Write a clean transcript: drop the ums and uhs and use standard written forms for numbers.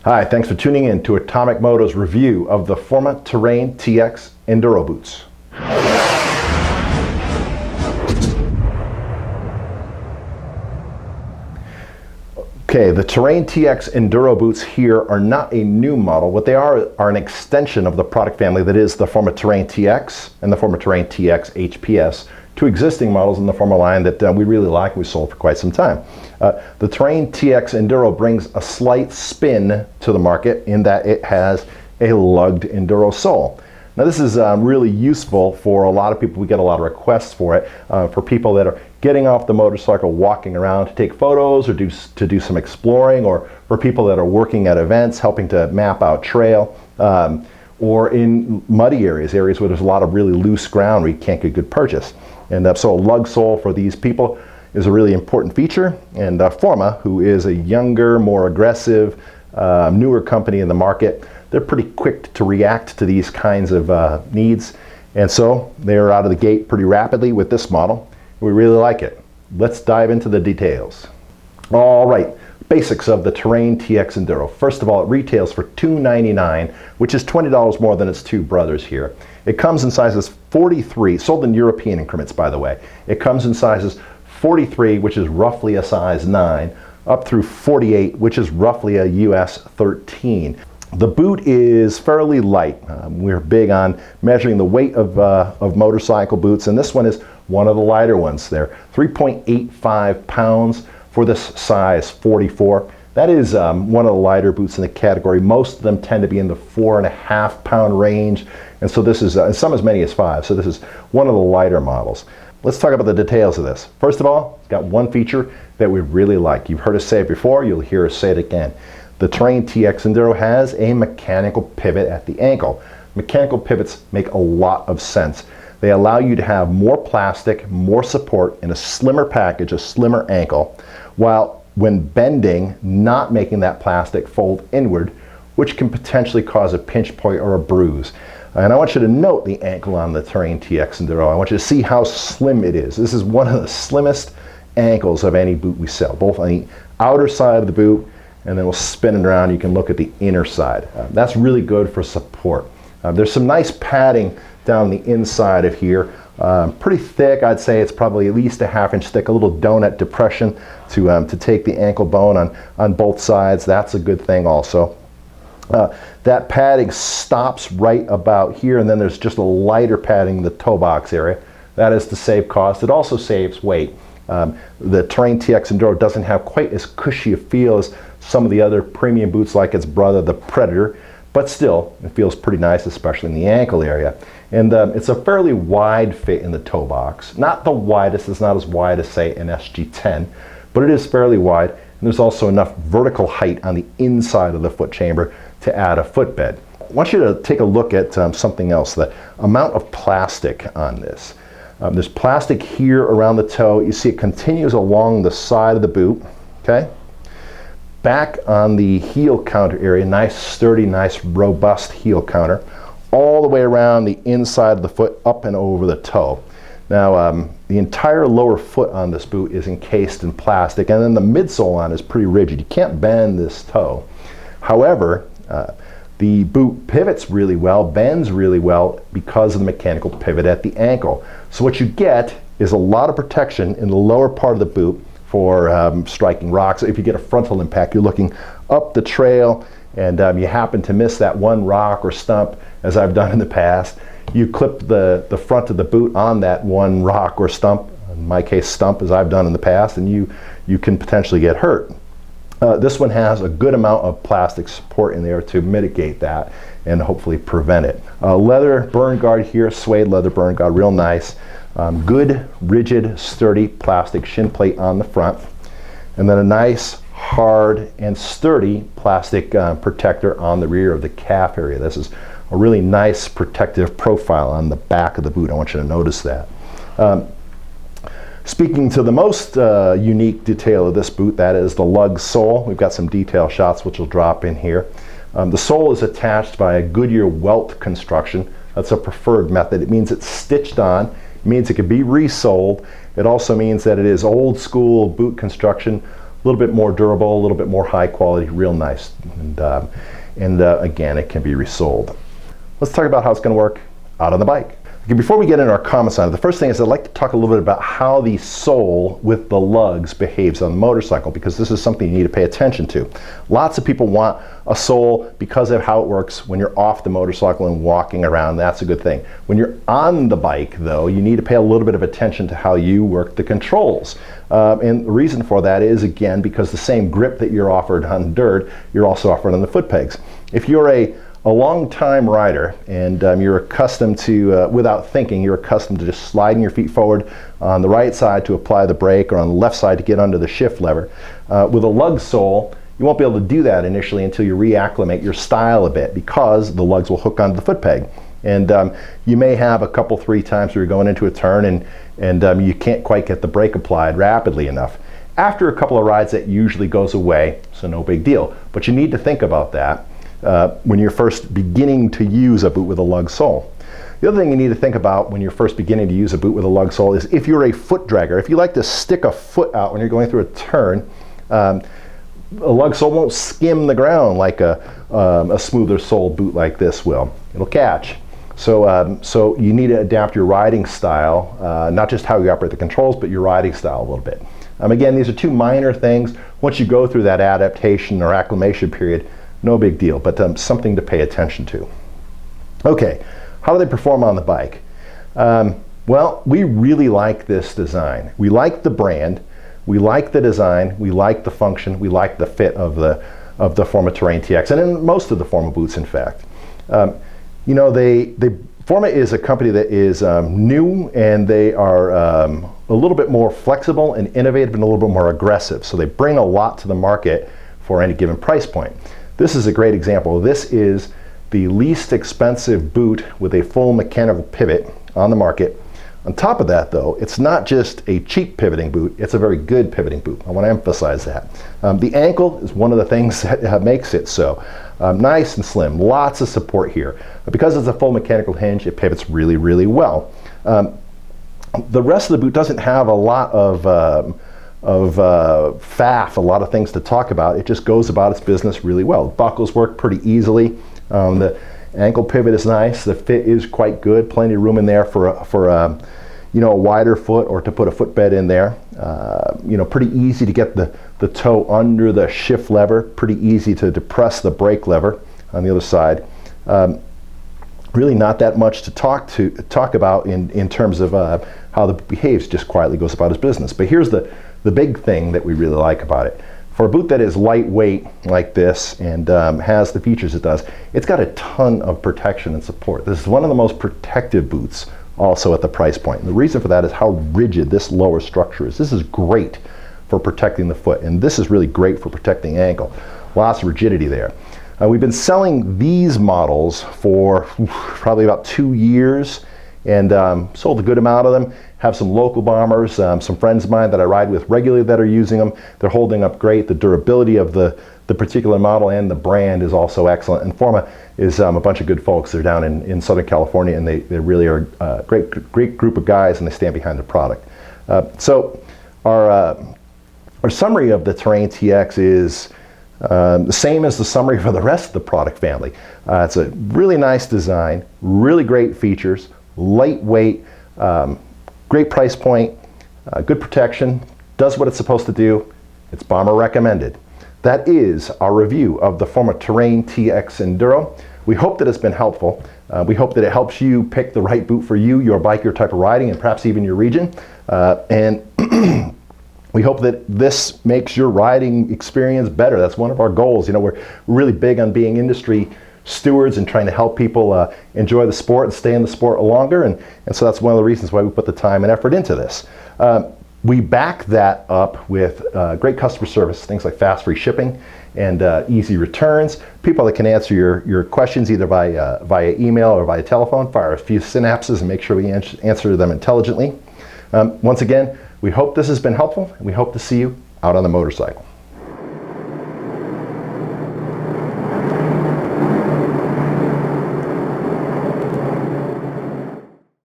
Hi, thanks for tuning in to Atomic-Moto's review of the Forma Terrain TX Enduro boots. Okay, the Terrain TX Enduro boots here are not a new model. What they are an extension of the product family that is the Forma Terrain TX and the Forma Terrain TX HPS, two existing models in the Forma line that we really like and we sold for quite some time. The Terrain TX Enduro brings a slight spin to the market in that it has a lugged Enduro sole. Now this is really useful for a lot of people. We get a lot of requests for it, for people that are getting off the motorcycle, walking around to take photos or to do some exploring, or for people that are working at events, helping to map out trail, or in muddy areas where there's a lot of really loose ground where you can't get good purchase. And so a lug sole for these people is a really important feature. And Forma, who is a younger, more aggressive, newer company in the market, they're pretty quick to react to these kinds of needs. And so they're out of the gate pretty rapidly with this model. We really like it. Let's dive into the details. All right, basics of the Terrain TX Enduro. First of all, it retails for $299, which is $20 more than its two brothers here. It comes in sizes 43, sold in European increments, by the way. It comes in sizes 43, which is roughly a size 9, up through 48, which is roughly a US 13. The boot is fairly light. We're big on measuring the weight of motorcycle boots, and this one is one of the lighter ones. They're 3.85 pounds for this size 44. That is one of the lighter boots in the category. Most of them tend to be in the 4.5 pound range, and so this is some as many as 5. So this is one of the lighter models. Let's talk about the details of this. First of all, it's got one feature that we really like. You've heard us say it before, you'll hear us say it again. The Terrain TX Enduro has a mechanical pivot at the ankle. Mechanical pivots make a lot of sense. They allow you to have more plastic, more support in a slimmer package, a slimmer ankle, while when bending, not making that plastic fold inward, which can potentially cause a pinch point or a bruise. And I want you to note the ankle on the Terrain TX Enduro. I want you to see how slim it is. This is one of the slimmest ankles of any boot we sell, both on the outer side of the boot, and then we'll spin it around. You can look at the inner side. That's really good for support. There's some nice padding down the inside of here. Pretty thick. I'd say it's probably at least a ½ inch thick, a little donut depression to take the ankle bone on both sides. That's a good thing also. That padding stops right about here, and then there's just a lighter padding in the toe box area. That is to save cost. It also saves weight. The Terrain TX Enduro doesn't have quite as cushy a feel as some of the other premium boots like its brother, the Predator, but still, it feels pretty nice, especially in the ankle area. And it's a fairly wide fit in the toe box. Not the widest, it's not as wide as, say, an SG10, but it is fairly wide. And there's also enough vertical height on the inside of the foot chamber to add a footbed. I want you to take a look at something else, the amount of plastic on this. There's plastic here around the toe. You see it continues along the side of the boot, okay? Back on the heel counter area, nice sturdy, nice robust heel counter, all the way around the inside of the foot, up and over the toe. Now, the entire lower foot on this boot is encased in plastic, and then the midsole on is pretty rigid. You can't bend this toe. However, the boot pivots really well, bends really well because of the mechanical pivot at the ankle. So what you get is a lot of protection in the lower part of the boot for striking rocks. If you get a frontal impact, you're looking up the trail and you happen to miss that one rock or stump, as I've done in the past, you clip the front of the boot on that one rock or stump, in my case stump, as I've done in the past, and you can potentially get hurt. This one has a good amount of plastic support in there to mitigate that and hopefully prevent it. Leather burn guard here, suede leather burn guard, real nice. Good, rigid, sturdy plastic shin plate on the front. And then a nice, hard, and sturdy plastic protector on the rear of the calf area. This is a really nice protective profile on the back of the boot. I want you to notice that. Speaking to the most unique detail of this boot, that is the lug sole. We've got some detail shots which will drop in here. The sole is attached by a Goodyear welt construction. That's a preferred method. It means it's stitched on. It means it can be resoled. It also means that it is old school boot construction, little bit more durable, a little bit more high quality, real nice. And again, it can be resold. Let's talk about how it's going to work out on the bike. Okay, before we get into our comments on it, the first thing is I'd like to talk a little bit about how the sole with the lugs behaves on the motorcycle, because this is something you need to pay attention to. Lots of people want a sole because of how it works when you're off the motorcycle and walking around. That's a good thing. When you're on the bike, though, you need to pay a little bit of attention to how you work the controls. And the reason for that is, again, because the same grip that you're offered on dirt, you're also offered on the foot pegs. If you're a long-time rider and you're accustomed to, without thinking, you're accustomed to just sliding your feet forward on the right side to apply the brake or on the left side to get under the shift lever. With a lug sole, you won't be able to do that initially until you reacclimate your style a bit, because the lugs will hook onto the foot peg. And you may have a couple, 3 times where you're going into a turn and you can't quite get the brake applied rapidly enough. After a couple of rides, that usually goes away, so no big deal. But you need to think about that when you're first beginning to use a boot with a lug sole. The other thing you need to think about when you're first beginning to use a boot with a lug sole is if you're a foot dragger. If you like to stick a foot out when you're going through a turn, a lug sole won't skim the ground like a smoother sole boot like this will. It'll catch. So you need to adapt your riding style, not just how you operate the controls, but your riding style a little bit. Again, these are 2 minor things. Once you go through that adaptation or acclimation period, no big deal, but something to pay attention to. Okay, how do they perform on the bike? Well, we really like this design. We like the brand, we like the design, we like the function, we like the fit of the Forma Terrain TX, and in most of the Forma boots, in fact. You know, Forma is a company that is new, and they are a little bit more flexible and innovative and a little bit more aggressive. So they bring a lot to the market for any given price point. This is a great example. This is the least expensive boot with a full mechanical pivot on the market. On top of that, though, it's not just a cheap pivoting boot, it's a very good pivoting boot. I want to emphasize that. The ankle is one of the things that makes it so. Nice and slim, lots of support here. Because it's a full mechanical hinge, it pivots really, really well. The rest of the boot doesn't have a lot of faff, a lot of things to talk about. It just goes about its business really well. The buckles work pretty easily. The ankle pivot is nice. The fit is quite good. Plenty of room in there for you know, a wider foot or to put a footbed in there. You know, pretty easy to get the toe under the shift lever. Pretty easy to depress the brake lever on the other side. Really not that much to talk about in terms of how the boot behaves. Just quietly goes about its business. But here's the big thing that we really like about it. For a boot that is lightweight like this and has the features it does, it's got a ton of protection and support. This is one of the most protective boots also at the price point. And the reason for that is how rigid this lower structure is. This is great for protecting the foot, and this is really great for protecting the ankle. Lots of rigidity there. We've been selling these models for probably about 2 years, and sold a good amount of them. Have some local bombers, some friends of mine that I ride with regularly that are using them. They're holding up great. The durability of the particular model and the brand is also excellent. And Forma is a bunch of good folks. They're down in Southern California, and they really are a great group of guys, and they stand behind the product. So our summary of the Terrain TX is the same as the summary for the rest of the product family. It's a really nice design, really great features, lightweight, great price point, good protection, does what it's supposed to do. It's bomber recommended. That is our review of the Forma Terrain TX Enduro. We hope that it's been helpful. We hope that it helps you pick the right boot for you, your bike, your type of riding, and perhaps even your region. And we hope that this makes your riding experience better. That's one of our goals. You know, we're really big on being industry stewards and trying to help people enjoy the sport and stay in the sport longer, and so that's one of the reasons why we put the time and effort into this. We back that up with great customer service, things like fast free shipping and easy returns, people that can answer your questions either via email or via telephone, fire a few synapses and make sure we answer them intelligently. Once again, we hope this has been helpful, and we hope to see you out on the motorcycle.